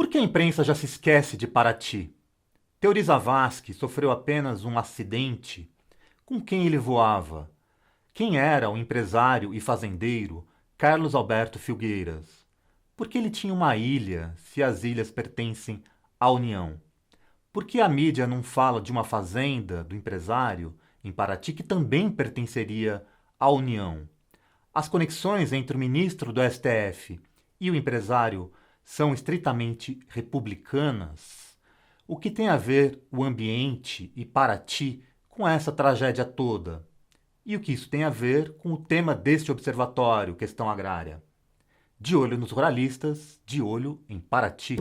Por que a imprensa já se esquece de Paraty? Teori Zavascki sofreu apenas um acidente? Com quem ele voava? Quem era o empresário e fazendeiro Carlos Alberto Filgueiras? Por que ele tinha uma ilha, se as ilhas pertencem à União? Por que a mídia não fala de uma fazenda do empresário em Paraty que também pertenceria à União? As conexões entre o ministro do STF e o empresário são estritamente republicanas? O que tem a ver o ambiente e Paraty com essa tragédia toda? E o que isso tem a ver com o tema deste observatório, questão agrária? De olho nos ruralistas, de olho em Paraty.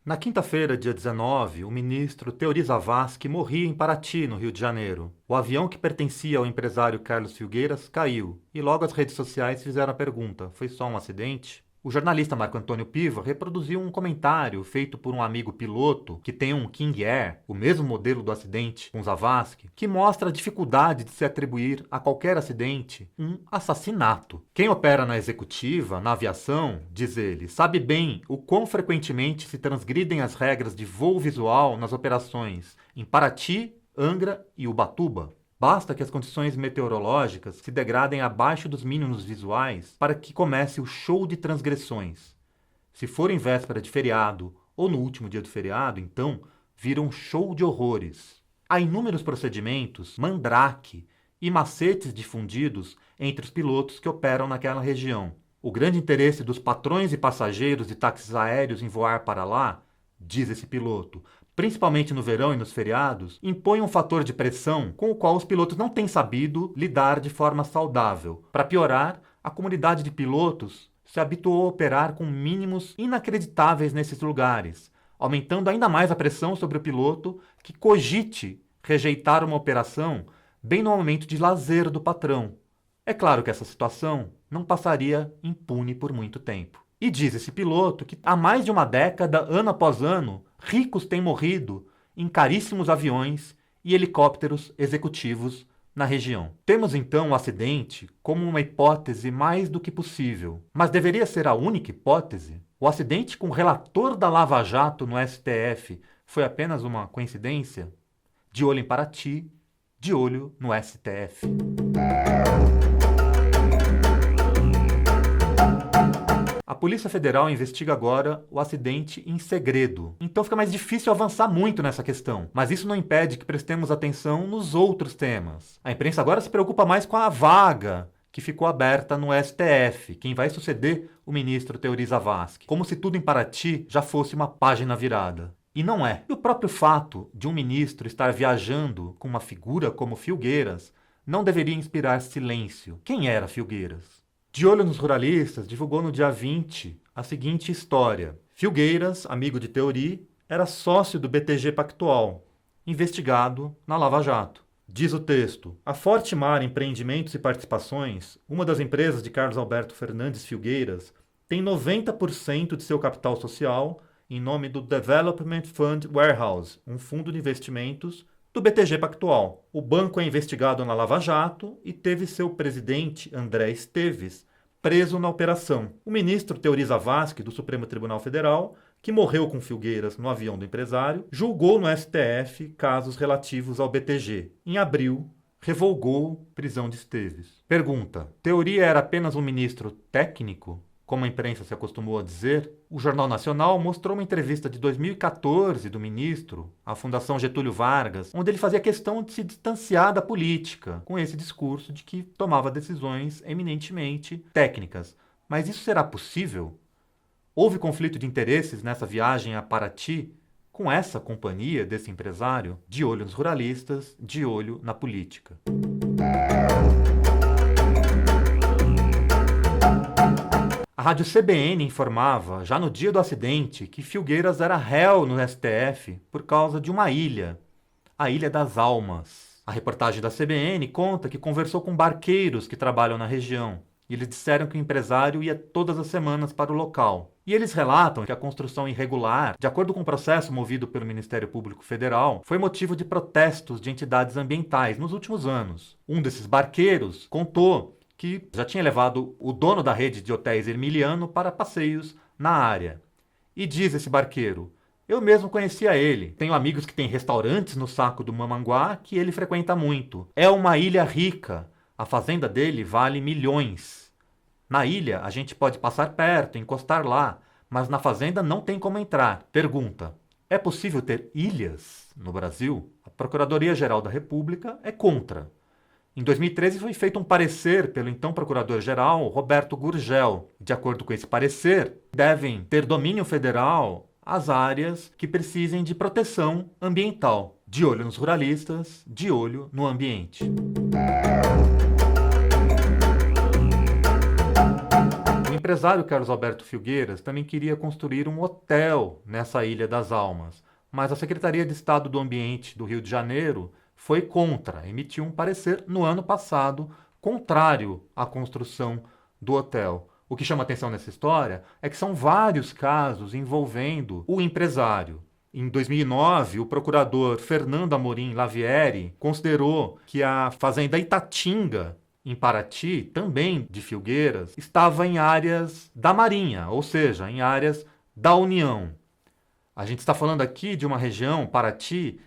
Na quinta-feira, dia 19, o ministro Teori Zavascki morria em Paraty, no Rio de Janeiro. O avião que pertencia ao empresário Carlos Filgueiras caiu, e logo as redes sociais fizeram a pergunta: foi só um acidente? O jornalista Marco Antônio Piva reproduziu um comentário feito por um amigo piloto que tem um King Air, o mesmo modelo do acidente com Zavascki, que mostra a dificuldade de se atribuir a qualquer acidente um assassinato. Quem opera na executiva, na aviação, diz ele, sabe bem o quão frequentemente se transgridem as regras de voo visual nas operações em Paraty, Angra e Ubatuba. Basta que as condições meteorológicas se degradem abaixo dos mínimos visuais para que comece o show de transgressões. Se for em véspera de feriado ou no último dia do feriado, então vira um show de horrores. Há inúmeros procedimentos, mandrake e macetes difundidos entre os pilotos que operam naquela região. O grande interesse dos patrões e passageiros de táxis aéreos em voar para lá, diz esse piloto, principalmente no verão e nos feriados, impõe um fator de pressão com o qual os pilotos não têm sabido lidar de forma saudável. Para piorar, a comunidade de pilotos se habituou a operar com mínimos inacreditáveis nesses lugares, aumentando ainda mais a pressão sobre o piloto que cogite rejeitar uma operação bem no momento de lazer do patrão. É claro que essa situação não passaria impune por muito tempo. E diz esse piloto que há mais de uma década, ano após ano, ricos têm morrido em caríssimos aviões e helicópteros executivos na região. Temos então o acidente como uma hipótese mais do que possível. Mas deveria ser a única hipótese? O acidente com o relator da Lava Jato no STF foi apenas uma coincidência? De olho em Paraty, de olho no STF. A Polícia Federal investiga agora o acidente em segredo. Então fica mais difícil avançar muito nessa questão. Mas isso não impede que prestemos atenção nos outros temas. A imprensa agora se preocupa mais com a vaga que ficou aberta no STF, quem vai suceder o ministro Teori Zavascki, como se tudo em Paraty já fosse uma página virada. E não é. E o próprio fato de um ministro estar viajando com uma figura como Filgueiras não deveria inspirar silêncio. Quem era Filgueiras? De olho nos ruralistas, divulgou no dia 20 a seguinte história. Filgueiras, amigo de Teori, era sócio do BTG Pactual, investigado na Lava Jato. Diz o texto: a Fortemar Empreendimentos e Participações, uma das empresas de Carlos Alberto Fernandes Filgueiras, tem 90% de seu capital social em nome do Development Fund Warehouse, um fundo de investimentos do BTG Pactual. O banco é investigado na Lava Jato e teve seu presidente, André Esteves, preso na operação. O ministro Teori Zavascki, do Supremo Tribunal Federal, que morreu com Filgueiras no avião do empresário, julgou no STF casos relativos ao BTG. Em abril, revogou prisão de Esteves. Pergunta: Teori era apenas um ministro técnico? Como a imprensa se acostumou a dizer, o Jornal Nacional mostrou uma entrevista de 2014 do ministro à Fundação Getúlio Vargas, onde ele fazia questão de se distanciar da política, com esse discurso de que tomava decisões eminentemente técnicas. Mas isso será possível? Houve conflito de interesses nessa viagem a Paraty com essa companhia desse empresário? De olho nos ruralistas, de olho na política. A rádio CBN informava, já no dia do acidente, que Filgueiras era réu no STF por causa de uma ilha, a Ilha das Almas. A reportagem da CBN conta que conversou com barqueiros que trabalham na região. E eles disseram que o empresário ia todas as semanas para o local. E eles relatam que a construção irregular, de acordo com o processo movido pelo Ministério Público Federal, foi motivo de protestos de entidades ambientais nos últimos anos. Um desses barqueiros contou que já tinha levado o dono da rede de hotéis Ermiliano para passeios na área. E diz esse barqueiro: eu mesmo conhecia ele. Tenho amigos que têm restaurantes no Saco do Mamanguá que ele frequenta muito. É uma ilha rica. A fazenda dele vale milhões. Na ilha, a gente pode passar perto, encostar lá, mas na fazenda não tem como entrar. Pergunta: é possível ter ilhas no Brasil? A Procuradoria-Geral da República é contra. Em 2013 foi feito um parecer pelo então Procurador-Geral Roberto Gurgel. De acordo com esse parecer, devem ter domínio federal as áreas que precisem de proteção ambiental. De olho nos ruralistas, de olho no ambiente. O empresário Carlos Alberto Filgueiras também queria construir um hotel nessa Ilha das Almas, mas a Secretaria de Estado do Ambiente do Rio de Janeiro foi contra, emitiu um parecer no ano passado contrário à construção do hotel. O que chama atenção nessa história é que são vários casos envolvendo o empresário. Em 2009, o procurador Fernando Amorim Lavieri considerou que a fazenda Itatinga, em Paraty, também de Filgueiras, estava em áreas da Marinha, ou seja, em áreas da União. A gente está falando aqui de uma região, Paraty,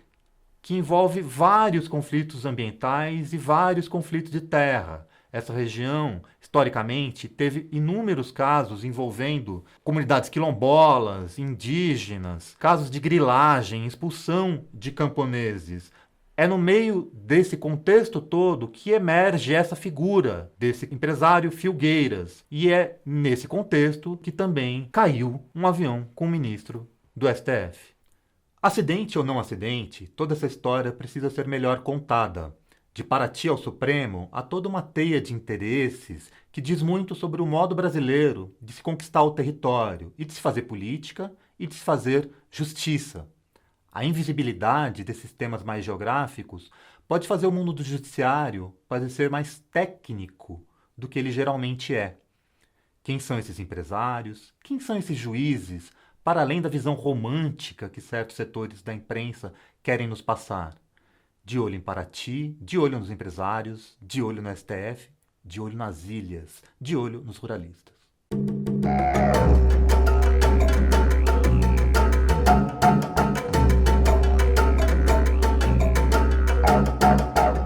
que envolve vários conflitos ambientais e vários conflitos de terra. Essa região, historicamente, teve inúmeros casos envolvendo comunidades quilombolas, indígenas, casos de grilagem, expulsão de camponeses. É no meio desse contexto todo que emerge essa figura desse empresário Filgueiras. E é nesse contexto que também caiu um avião com o ministro do STF. Acidente ou não acidente, toda essa história precisa ser melhor contada. De Paraty ao Supremo, há toda uma teia de interesses que diz muito sobre o modo brasileiro de se conquistar o território e de se fazer política e de se fazer justiça. A invisibilidade desses temas mais geográficos pode fazer o mundo do judiciário parecer mais técnico do que ele geralmente é. Quem são esses empresários? Quem são esses juízes, para além da visão romântica que certos setores da imprensa querem nos passar? De olho em Paraty, de olho nos empresários, de olho no STF, de olho nas ilhas, de olho nos ruralistas.